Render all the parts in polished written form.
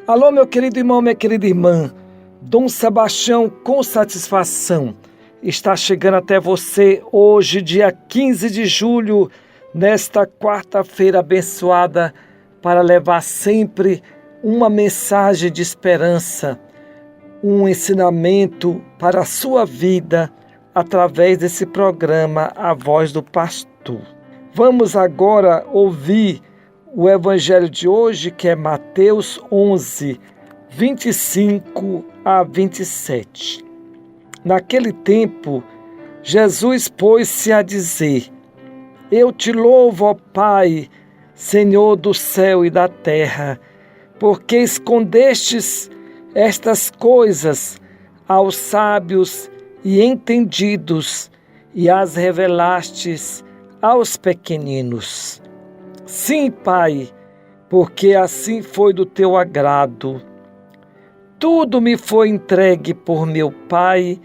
Alô, meu querido irmão, minha querida irmã. Dom Sebastião, com satisfação, está chegando até você hoje, dia 15 de julho, nesta quarta-feira abençoada, para levar sempre uma mensagem de esperança, um ensinamento para a sua vida, através desse programa A Voz do Pastor. Vamos agora ouvir o evangelho de hoje, que é Mateus 11, 25 a 27. Naquele tempo, Jesus pôs-se a dizer: Eu te louvo, ó Pai, Senhor do céu e da terra, porque escondestes estas coisas aos sábios e entendidos e as revelastes aos pequeninos. Sim, Pai, porque assim foi do teu agrado. Tudo me foi entregue por meu Pai,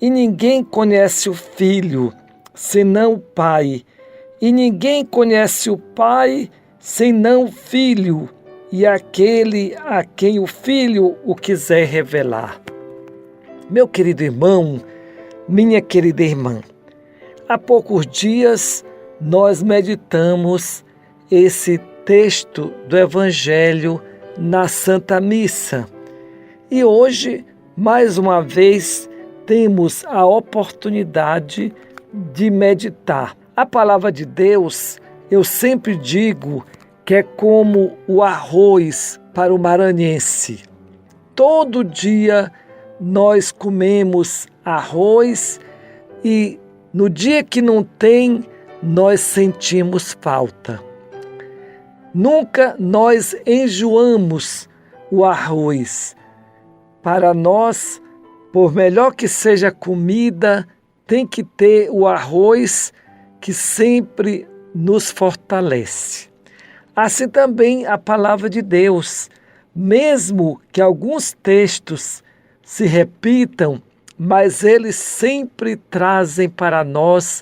e ninguém conhece o Filho, senão o Pai, e ninguém conhece o Pai, senão o Filho, e aquele a quem o Filho o quiser revelar. Meu querido irmão, minha querida irmã, há poucos dias nós meditamos esse texto do Evangelho na Santa Missa. E hoje, mais uma vez, temos a oportunidade de meditar. A palavra de Deus, eu sempre digo que é como o arroz para o maranhense. Todo dia nós comemos arroz e no dia que não tem, nós sentimos falta. Nunca nós enjoamos o arroz. Para nós, por melhor que seja a comida, tem que ter o arroz que sempre nos fortalece. Assim também a palavra de Deus, mesmo que alguns textos se repitam, mas eles sempre trazem para nós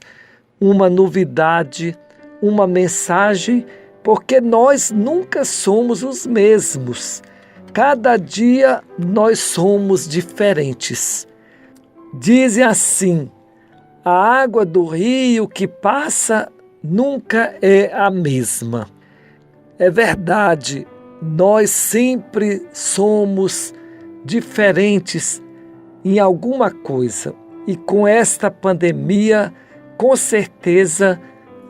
uma novidade, uma mensagem, porque nós nunca somos os mesmos. Cada dia nós somos diferentes. Dizem assim: a água do rio que passa nunca é a mesma. É verdade, nós sempre somos diferentes em alguma coisa. E com esta pandemia, com certeza,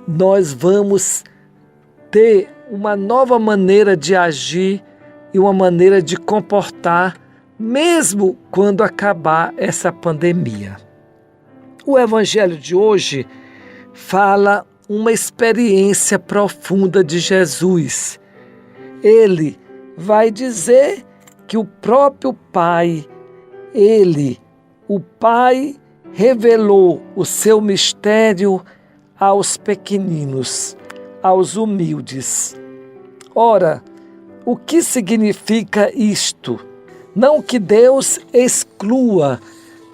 nós vamos ter uma nova maneira de agir e uma maneira de comportar, mesmo quando acabar essa pandemia. O Evangelho de hoje fala uma experiência profunda de Jesus. Ele vai dizer que o próprio Pai, o Pai, revelou o seu mistério aos pequeninos, aos humildes. Ora, o que significa isto? Não que Deus exclua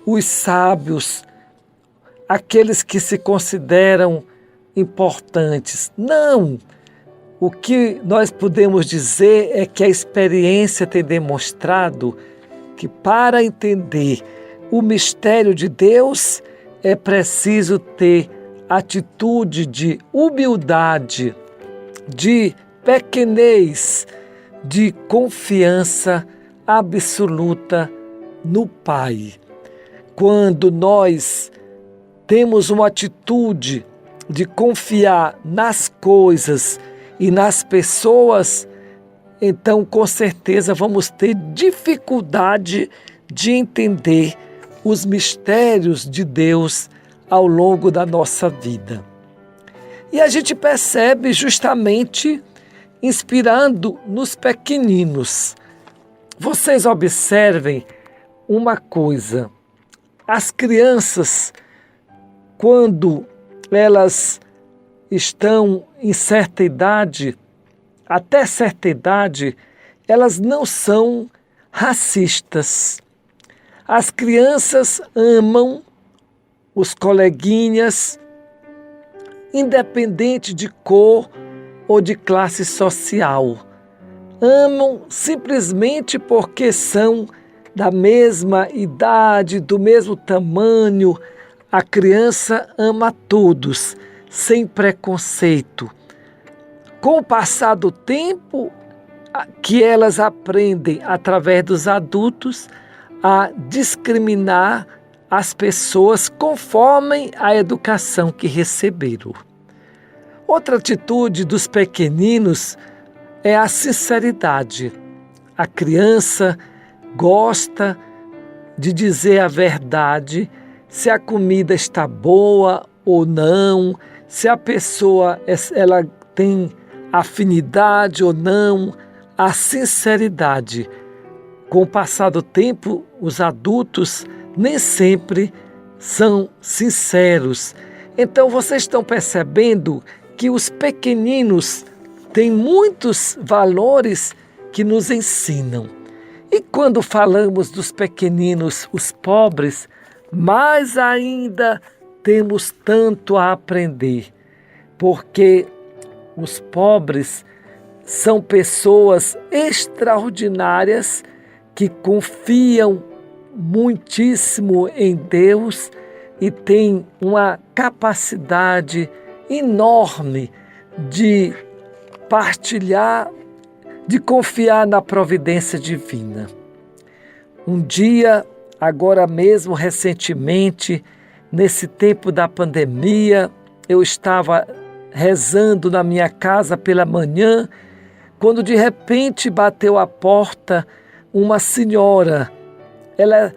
os sábios, aqueles que se consideram importantes. Não! O que nós podemos dizer é que a experiência tem demonstrado que para entender o mistério de Deus é preciso ter atitude de humildade, de pequenez, de confiança absoluta no Pai. Quando nós temos uma atitude de confiar nas coisas e nas pessoas, então com certeza vamos ter dificuldade de entender os mistérios de Deus ao longo da nossa vida. E a gente percebe justamente inspirando nos pequeninos. Vocês observem uma coisa: as crianças, quando elas estão em certa idade, até certa idade, elas não são racistas. As crianças amam os coleguinhas, independente de cor ou de classe social. amam simplesmente porque são da mesma idade, do mesmo tamanho. A criança ama a todos, sem preconceito. Com o passar do tempo, que elas aprendem através dos adultos a discriminar as pessoas conforme a educação que receberam. Outra atitude dos pequeninos é a sinceridade. A criança gosta de dizer a verdade, se a comida está boa ou não, se a pessoa ela tem afinidade ou não, a sinceridade. Com o passar do tempo, os adultos nem sempre são sinceros. Então vocês estão percebendo que os pequeninos têm muitos valores que nos ensinam. E quando falamos dos pequeninos, os pobres, mais ainda temos tanto a aprender, porque os pobres são pessoas extraordinárias que confiam muitíssimo em Deus e têm uma capacidade enorme de partilhar, de confiar na providência divina. Um dia, agora mesmo, recentemente, nesse tempo da pandemia, eu estava rezando na minha casa pela manhã, quando de repente bateu a porta uma senhora. Ela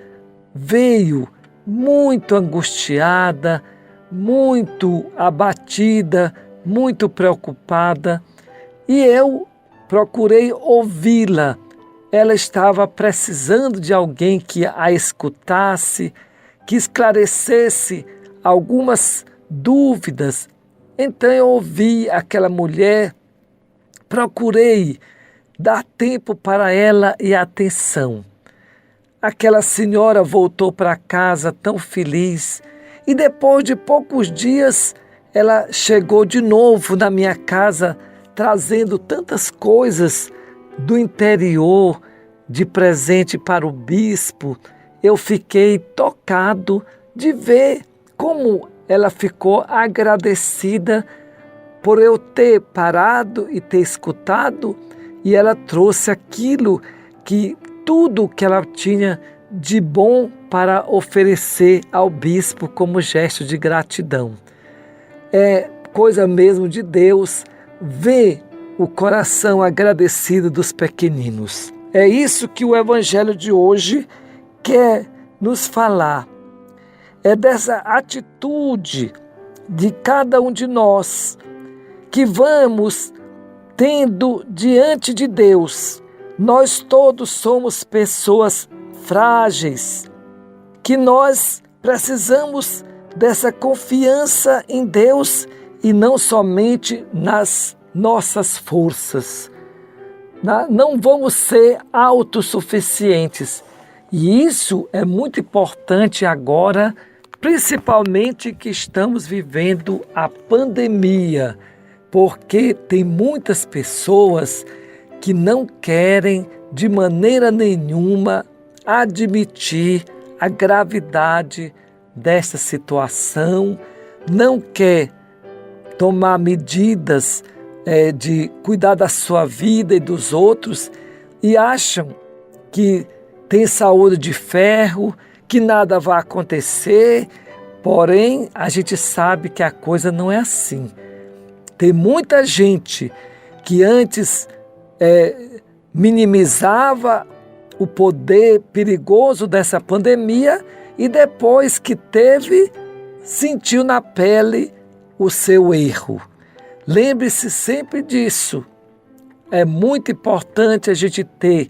veio muito angustiada, muito abatida, muito preocupada, e eu procurei ouvi-la. Ela estava precisando de alguém que a escutasse, que esclarecesse algumas dúvidas. Então eu ouvi aquela mulher, procurei dar tempo para ela e atenção. Aquela senhora voltou para casa tão feliz e depois de poucos dias ela chegou de novo na minha casa trazendo tantas coisas do interior de presente para o bispo. Eu fiquei tocado de ver como ela ficou agradecida por eu ter parado e ter escutado, e ela trouxe tudo que ela tinha de bom para oferecer ao bispo como gesto de gratidão. É coisa mesmo de Deus ver o coração agradecido dos pequeninos. É isso que o Evangelho de hoje quer nos falar. É dessa atitude de cada um de nós que vamos tendo diante de Deus. Nós todos somos pessoas frágeis, que nós precisamos dessa confiança em Deus e não somente nas nossas forças. Não vamos ser autossuficientes. E isso é muito importante agora, principalmente que estamos vivendo a pandemia, porque tem muitas pessoas que não querem de maneira nenhuma admitir a gravidade desta situação, não quer tomar medidas de cuidar da sua vida e dos outros e acham que tem saúde de ferro, que nada vai acontecer, porém a gente sabe que a coisa não é assim. Tem muita gente que antes minimizava o poder perigoso dessa pandemia e depois que teve, sentiu na pele o seu erro. Lembre-se sempre disso. É muito importante a gente ter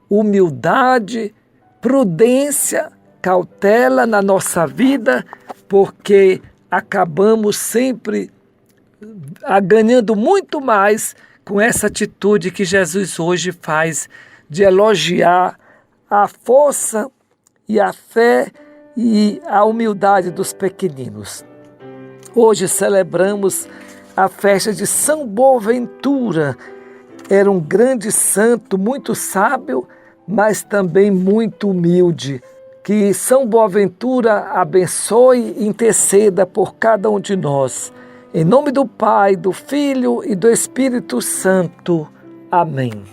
humildade, prudência, cautela na nossa vida, porque acabamos sempre ganhando muito mais com essa atitude que Jesus hoje faz de elogiar a força e a fé e a humildade dos pequeninos. Hoje celebramos a festa de São Boaventura, era um grande santo, muito sábio, mas também muito humilde. Que São Boaventura abençoe e interceda por cada um de nós. Em nome do Pai, do Filho e do Espírito Santo. Amém.